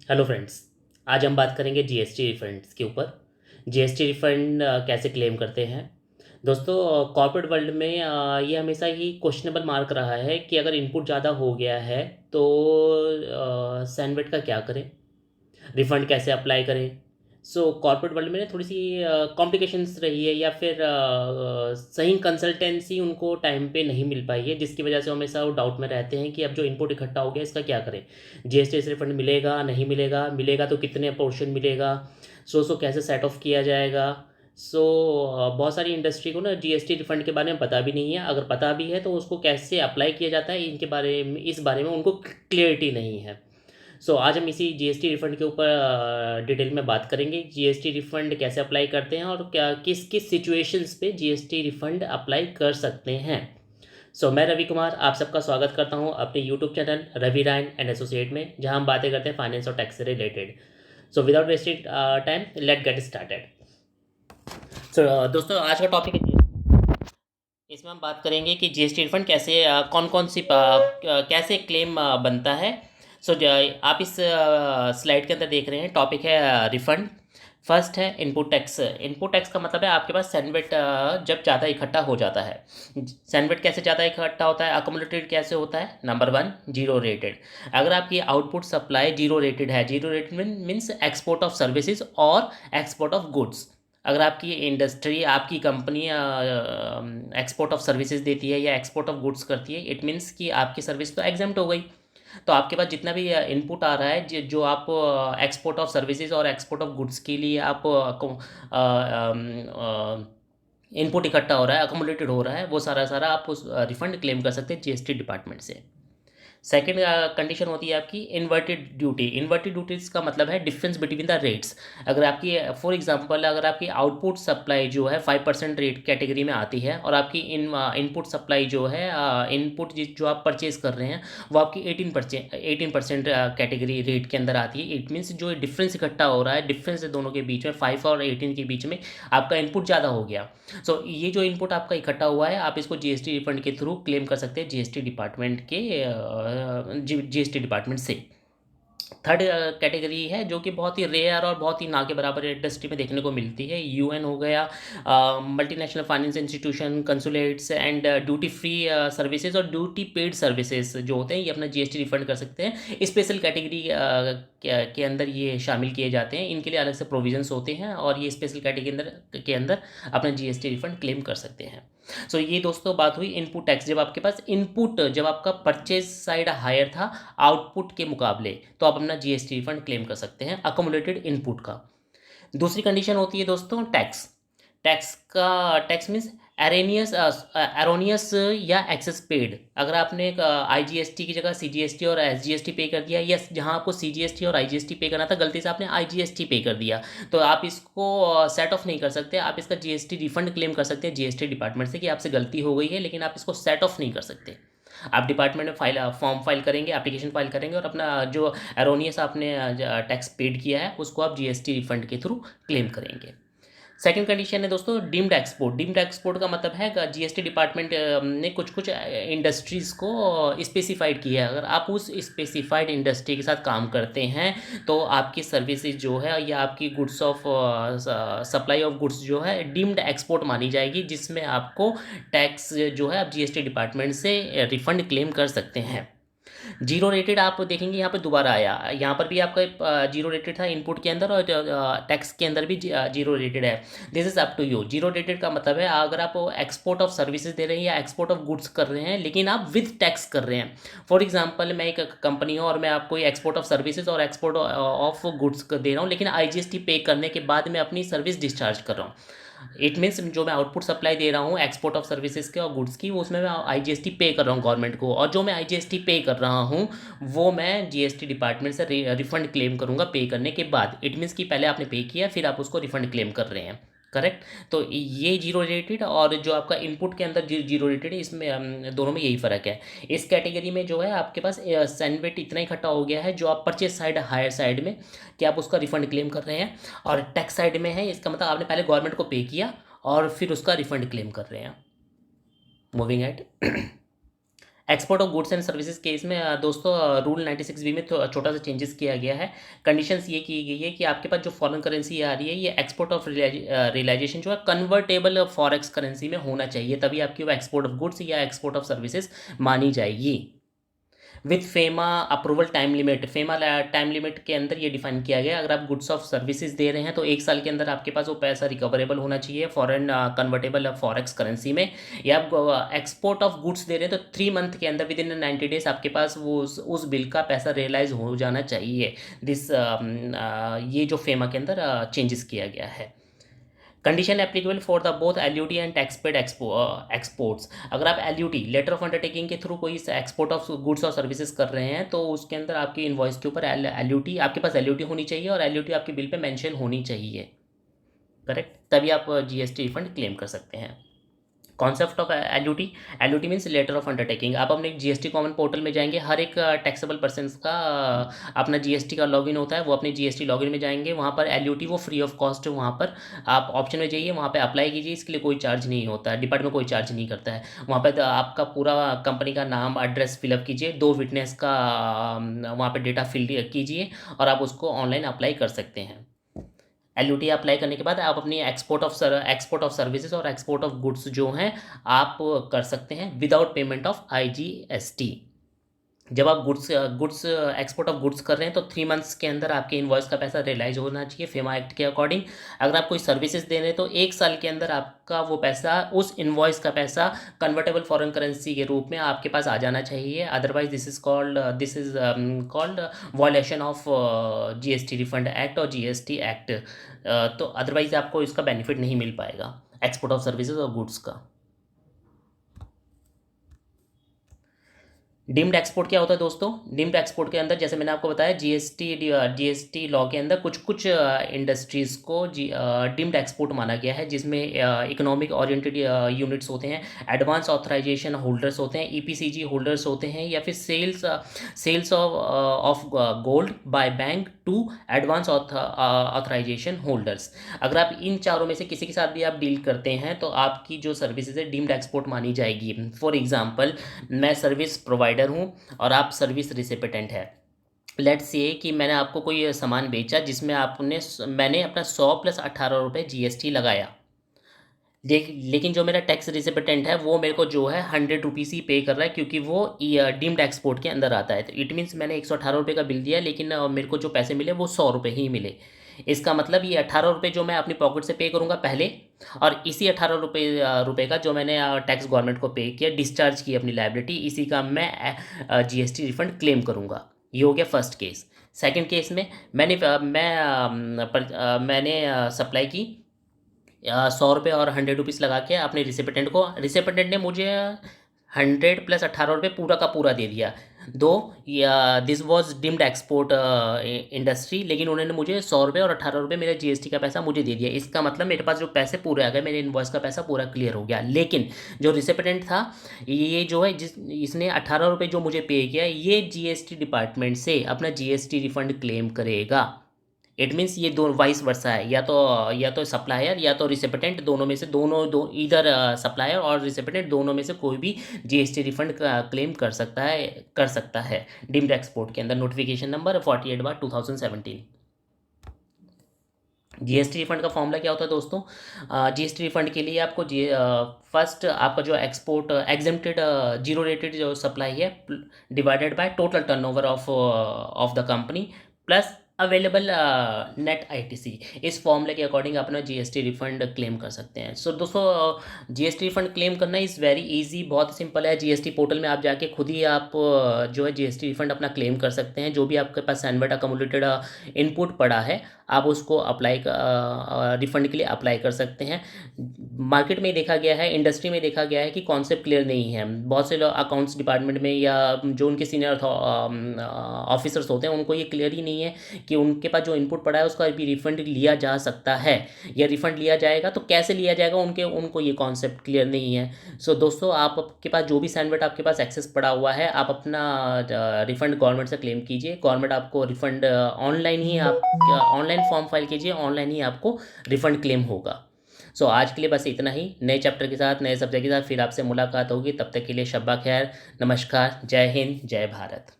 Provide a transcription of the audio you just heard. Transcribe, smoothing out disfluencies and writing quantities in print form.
Hello friends. आज हम बात करेंगे जीएसटी रिफंड्स के ऊपर। जीएसटी रिफंड कैसे क्लेम करते हैं। दोस्तों, कॉर्पोरेट वर्ल्ड में ये हमेशा ही क्वेश्चनेबल मार्क रहा है कि अगर इनपुट ज़्यादा हो गया है तो सैनवेट का क्या करें, रिफंड कैसे अप्लाई करें। सो कॉर्पोरेट वर्ल्ड में ना थोड़ी सी कॉम्प्लिकेशंस रही है, या फिर सही कंसल्टेंसी उनको टाइम पे नहीं मिल पाई है, जिसकी वजह से हमेशा वो डाउट में रहते हैं कि अब जो इनपुट इकट्ठा हो गया इसका क्या करें। जीएसटी से रिफंड मिलेगा नहीं मिलेगा, मिलेगा तो कितने पोर्शन मिलेगा, सो कैसे सेट ऑफ किया जाएगा। सो बहुत सारी इंडस्ट्री को ना जीएसटी रिफंड के बारे में पता भी नहीं है, अगर पता भी है तो उसको कैसे अप्लाई किया जाता है इनके बारे में, इस बारे में उनको क्लियरिटी नहीं है। आज हम इसी जीएसटी रिफंड के ऊपर डिटेल में बात करेंगे। जीएसटी रिफंड कैसे अप्लाई करते हैं और क्या किस किस सिचुएशंस पे जीएसटी रिफंड अप्लाई कर सकते हैं। मैं रवि कुमार आप सबका स्वागत करता हूं अपने YouTube channel Ravi Rayan and associate में, जहां हम बातें करते हैं फाइनेंस और टैक्स से related. Without wasting time, let get started. दोस्तों, आज का टॉपिक है GST। इसमें हम बात करेंगे कि जीएसटी रिफंड कैसे कौन कौन सी कैसे क्लेम बनता है। आप इस स्लाइड के अंदर देख रहे हैं, टॉपिक है रिफंड। फर्स्ट है इनपुट टैक्स। इनपुट टैक्स का मतलब है आपके पास सैनवेट जब ज़्यादा इकट्ठा हो जाता है। सैनवेट कैसे ज़्यादा इकट्ठा होता है, अकोमोडेटेड कैसे होता है। Number one, zero rated. अगर आपकी आउटपुट सप्लाई जीरो रेटेड है, zero rated means export of services और एक्सपोर्ट ऑफ गुड्स। अगर आपकी इंडस्ट्री, आपकी कंपनी एक्सपोर्ट ऑफ सर्विसेज देती है या एक्सपोर्ट ऑफ गुड्स करती है, इट मीन्स कि आपकी सर्विस तो एग्जाम्प्ट हो गई। तो आपके पास जितना भी इनपुट आ रहा है, जो आप एक्सपोर्ट ऑफ सर्विसेज और एक्सपोर्ट ऑफ गुड्स के लिए आप इनपुट इकट्ठा हो रहा है, अकोमोडेटेड हो रहा है, वो सारा सारा आप उस रिफंड क्लेम कर सकते हैं जीएसटी डिपार्टमेंट से। सेकेंड कंडीशन होती है आपकी इन्वर्टेड ड्यूटी। इन्वर्टेड ड्यूटीज़ का मतलब है डिफरेंस बिटवीन द रेट्स। अगर आपकी फॉर एग्जांपल अगर आपकी आउटपुट सप्लाई जो है 5% रेट कैटेगरी में आती है, और आपकी इनपुट सप्लाई जो है इनपुट जो आप परचेज कर रहे हैं वो आपकी 18% कैटेगरी रेट के अंदर आती है, इट मीन्स जो डिफरेंस इकट्ठा हो रहा है, डिफरेंस दोनों के बीच में 5 और 18 के बीच में आपका इनपुट ज़्यादा हो गया। ये जो इनपुट आपका इकट्ठा हुआ है, आप इसको जीएसटी रिफंड के थ्रू क्लेम कर सकते हैं जीएसटी डिपार्टमेंट के जीएसटी डिपार्टमेंट से। थर्ड कैटेगरी है जो कि बहुत ही रेयर और बहुत ही ना के बराबर इंडस्ट्री में देखने को मिलती है, यूएन हो गया, multinational finance institution, consulates and duty free services और ड्यूटी पेड सर्विसेज जो होते हैं, ये अपना जीएसटी रिफंड कर सकते हैं। स्पेशल कैटेगरी के अंदर ये शामिल किए जाते हैं, इनके लिए अलग से प्रोविजंस होते हैं, और ये स्पेशल कैटेगरी के अंदर अपना जीएसटी रिफंड क्लेम कर सकते हैं। ये दोस्तों बात हुई इनपुट टैक्स। जब आपके पास इनपुट, जब आपका परचेज साइड हायर था आउटपुट के मुकाबले, तो आप अपना जीएसटी रिफंड क्लेम कर सकते हैं अकोमोडेटेड इनपुट का। दूसरी कंडीशन होती है दोस्तों टैक्स। टैक्स मीन्स एरोनियस या एक्सेस पेड। अगर आपने आईजीएसटी की जगह सीजीएसटी और एसजीएसटी पे कर दिया, या जहां आपको सीजीएसटी और आईजीएसटी पे करना था गलती से आपने आईजीएसटी पे कर दिया, तो आप इसको सेट ऑफ नहीं कर सकते। आप इसका जीएसटी रिफंड क्लेम कर सकते हैं जीएसटी डिपार्टमेंट से कि आपसे गलती हो गई है, लेकिन आप इसको सेट ऑफ नहीं कर सकते। आप डिपार्टमेंट में फॉर्म फाइल करेंगे, एप्लीकेशन फाइल करेंगे, और अपना जो एरोनियस आपने टैक्स पेड किया है उसको आप जीएसटी रिफंड के थ्रू क्लेम करेंगे। सेकंड कंडीशन है दोस्तों डीम्ड एक्सपोर्ट। डीम्ड एक्सपोर्ट का मतलब है जीएसटी डिपार्टमेंट ने कुछ कुछ इंडस्ट्रीज़ को स्पेसिफाइड किया है। अगर आप उस स्पेसिफाइड इंडस्ट्री के साथ काम करते हैं तो आपकी सर्विसेज जो है या आपकी goods of supply of goods जो है डीम्ड एक्सपोर्ट मानी जाएगी, जिसमें आपको टैक्स जो है आप जीएसटी डिपार्टमेंट से रिफंड क्लेम कर सकते हैं। जीरो रेटेड आप देखेंगे यहाँ पे दोबारा आया, यहाँ पर भी आपका जीरो रेटेड था इनपुट के अंदर, और टैक्स के अंदर भी जीरो रेटेड है। This is up to you. Zero rated का मतलब है अगर आप एक्सपोर्ट ऑफ सर्विसेज दे रहे हैं या एक्सपोर्ट ऑफ गुड्स कर रहे हैं, लेकिन आप विद टैक्स कर रहे हैं। फॉर एग्जाम्पल, मैं एक कंपनी हूँ और मैं आपको एक्सपोर्ट ऑफ सर्विसेज और एक्सपोर्ट ऑफ गुड्स दे रहा हूँ, लेकिन आईजीएसटी पे करने के बाद मैं अपनी सर्विस डिस्चार्ज कर रहा हूँ। इट मीन्स जो मैं आउटपुट सप्लाई दे रहा हूँ एक्सपोर्ट ऑफ सर्विसेज के और गुड्स की, वो उसमें मैं आईजीएसटी पे कर रहा हूँ गवर्नमेंट को, और जो मैं आईजीएसटी पे कर रहा हूँ वो मैं जीएसटी डिपार्टमेंट से रिफंड क्लेम करूँगा पे करने के बाद। इट मीन्स कि पहले आपने पे किया फिर आप उसको रिफंड क्लेम कर रहे हैं। करेक्ट। तो ये जीरो रेटेड और जो आपका इनपुट के अंदर जीरो रेटेड है, इसमें दोनों में यही फ़र्क है। इस कैटेगरी में जो है आपके पास सैनवेट इतना इकट्ठा हो गया है जो आप परचेज साइड हायर साइड में कि आप उसका रिफंड क्लेम कर रहे हैं, और टैक्स साइड में है इसका मतलब आपने पहले गवर्नमेंट को पे किया और फिर उसका रिफंड क्लेम कर रहे हैं। Moving at export of goods and services के इसमें दोस्तों रूल 96B में तो छोटा सा चेंजेस किया गया है। कंडीशंस ये की गई है कि आपके पास जो फॉरेन करेंसी आ रही है ये एक्सपोर्ट ऑफ रियलाइजेशन जो है कन्वर्टेबल फॉरेक्स करेंसी में होना चाहिए, तभी आपकी वो एक्सपोर्ट ऑफ गुड्स या एक्सपोर्ट ऑफ सर्विसेज मानी जाएगी। With FEMA approval time limit, FEMA time limit के अंदर ये डिफाइन किया गया, अगर आप गुड्स ऑफ सर्विसेज दे रहे हैं तो 1 साल के अंदर आपके पास वो पैसा रिकवरेबल होना चाहिए फॉरेन कन्वर्टेबल फॉरेक्स करेंसी में, या आप एक्सपोर्ट ऑफ गुड्स दे रहे हैं तो 3 मंथ के अंदर विद इन 90 डेज आपके पास वो उस बिल का पैसा रियलाइज हो जाना चाहिए। ये जो फेमा के अंदर चेंजेस किया गया है। Condition applicable for the both LUT and tax paid exports, अगर आप एलयूटी लेटर ऑफ अंडरटेकिंग के थ्रू कोई एक्सपोर्ट ऑफ गुड्स और सर्विसेज कर रहे हैं तो उसके अंदर आपकी इनवॉइस के ऊपर एलयूटी, आपके पास एलयूटी होनी चाहिए और एलयूटी आपके बिल पे मेंशन होनी चाहिए, करेक्ट, तभी आप जीएसटी रिफंड क्लेम कर सकते हैं। Concept of LUT, LUT means letter of undertaking. आप अपने जीएसटी कॉमन पोर्टल में जाएंगे, हर एक टैक्सेबल पर्सन का अपना जीएसटी का लॉगिन होता है, वो अपने जीएसटी लॉगिन में जाएंगे, वहाँ पर एलयूटी वो फ्री ऑफ कॉस्ट वहाँ पर आप ऑप्शन में जाइए, वहाँ पे अप्लाई कीजिए, इसके लिए कोई चार्ज नहीं होता है, डिपार्टमेंट कोई चार्ज नहीं करता है। वहाँ पर आपका पूरा कंपनी का नाम एड्रेस फिलअप कीजिए, 2 विटनेस का वहाँ पर डेटा फिल कीजिए और आप उसको ऑनलाइन अप्लाई कर सकते हैं। एलयूटी अप्लाई करने के बाद आप अपनी एक्सपोर्ट ऑफ सर्विसेज और एक्सपोर्ट ऑफ गुड्स जो हैं आप कर सकते हैं विदाउट पेमेंट ऑफ आईजीएसटी। जब आप गुड्स एक्सपोर्ट ऑफ गुड्स कर रहे हैं तो 3 मंथ्स के अंदर आपके इनवॉइस का पैसा रियलाइज होना चाहिए फेमा एक्ट के अकॉर्डिंग। अगर आप कोई सर्विसेज दे रहे हैं तो 1 साल के अंदर आपका वो पैसा, उस इनवॉइस का पैसा कन्वर्टेबल फॉरेन करेंसी के रूप में आपके पास आ जाना चाहिए, otherwise this is called violation of GST refund act और जीएसटी एक्ट। तो अदरवाइज आपको इसका बेनिफिट नहीं मिल पाएगा एक्सपोर्ट ऑफ सर्विसेज और गुड्स का। डीम्ड एक्सपोर्ट क्या होता है दोस्तों? डीम्ड एक्सपोर्ट के अंदर जैसे मैंने आपको बताया जीएसटी लॉ के अंदर कुछ कुछ इंडस्ट्रीज़ को डीम्ड एक्सपोर्ट माना गया है, जिसमें इकोनॉमिक ओरिएंटेड यूनिट्स होते हैं, एडवांस ऑथराइजेशन होल्डर्स होते हैं, ईपीसीजी होल्डर्स होते हैं, या फिर sales of gold by bank to advance authorisation holders. अगर आप इन चारों में से किसी के साथ भी आप डील करते हैं तो आपकी जो सर्विसेज है डीम्ड एक्सपोर्ट मानी जाएगी। फॉर एग्जांपल, मैं सर्विस प्रोवाइडर हूँ और आप सर्विस रिसिपिटेंट है। लेट्स से कि मैंने आपको कोई सामान बेचा जिसमें मैंने अपना 100 + 18 रुपये जीएसटी लगाया, लेकिन जो मेरा टैक्स रिसिपिटेंट है वो मेरे को जो है 100 रुपीज़ ही पे कर रहा है, क्योंकि वो डीम्ड एक्सपोर्ट के अंदर आता है। तो इट मीन्स मैंने 118 रुपये का बिल दिया, लेकिन मेरे को जो पैसे मिले वो 100 रुपये ही मिले। इसका मतलब ये 18 रुपये जो मैं अपनी पॉकेट से पे करूँगा पहले, और इसी 18 रुपये का जो मैंने टैक्स गवर्नमेंट को पे किया, डिस्चार्ज की अपनी लायबिलिटी, इसी का मैं जीएसटी रिफंड क्लेम करूँगा। ये हो गया फर्स्ट केस। सेकंड केस में मैंने सप्लाई की 100 रुपये और 100 रुपीज़ लगा के अपने रिसिपिटेंट को, रिसिपिटेंट ने मुझे 100 + 18 रुपये पूरा का पूरा दे दिया। दो this was deemed export industry, लेकिन उन्होंने मुझे 100 रुपये और 18 रुपये मेरे जीएसटी का पैसा मुझे दे दिया। इसका मतलब मेरे पास जो पैसे पूरे आ गए, मेरे इनवॉइस का पैसा पूरा क्लियर हो गया। लेकिन जो रिसिपिटेंट था, ये जो है इसने 18 रुपये जो मुझे पे किया, ये जीएसटी डिपार्टमेंट से अपना जीएसटी रिफंड क्लेम करेगा। इट मीन्स ये दो वाइस वर्सा है, या तो सप्लायर या तो रिसिपिटेंट, दोनों में से इधर सप्लायर और रिसिपिटेंट दोनों में से कोई भी जीएसटी रिफंड क्लेम कर सकता है डीम्ड एक्सपोर्ट के अंदर। Notification number 48/2017। जीएसटी रिफंड का फॉर्मूला क्या होता है दोस्तों? जीएसटी रिफंड के लिए आपको फर्स्ट आपका जो एक्सपोर्ट एग्जेम्प्टेड जीरो रेटेड जो सप्लाई है divided by total turnover of the company plus available net ITC, इस फॉर्मूले के अकॉर्डिंग अपना जीएसटी रिफंड क्लेम कर सकते हैं। सो दोस्तों, जीएसटी रिफंड क्लेम करना इज़ वेरी इजी, बहुत सिंपल है। जीएसटी पोर्टल में आप जाके खुद ही आप जो है जीएसटी रिफंड अपना क्लेम कर सकते हैं। जो भी आपके पास सैनवर्ड अकोमोडेटेड इनपुट पड़ा है आप उसको रिफंड के लिए अप्लाई कर सकते हैं। मार्केट में देखा गया है, इंडस्ट्री में देखा गया है कि कॉन्सेप्ट क्लियर नहीं है। बहुत से लोग अकाउंट्स डिपार्टमेंट में या जो उनके सीनियर ऑफिसर्स होते हैं उनको ये क्लियर ही नहीं है कि उनके पास जो इनपुट पड़ा है उसका भी रिफंड लिया जा सकता है, या रिफंड लिया जाएगा तो कैसे लिया जाएगा, उनको ये कॉन्सेप्ट क्लियर नहीं है। सो दोस्तों, आपके पास जो भी सैनवर्ड आपके पास एक्सेस पड़ा हुआ है, आप अपना रिफंड गवर्नमेंट से क्लेम कीजिए। गवर्नमेंट आपको रिफंड ऑनलाइन फॉर्म फाइल कीजिए, ऑनलाइन ही आपको रिफंड क्लेम होगा। सो आज के लिए बस इतना ही। नए चैप्टर के साथ, नए सब्जेक्ट के साथ फिर आपसे मुलाकात होगी। तब तक के लिए शब्बा खैर, नमस्कार, जय हिंद, जय भारत।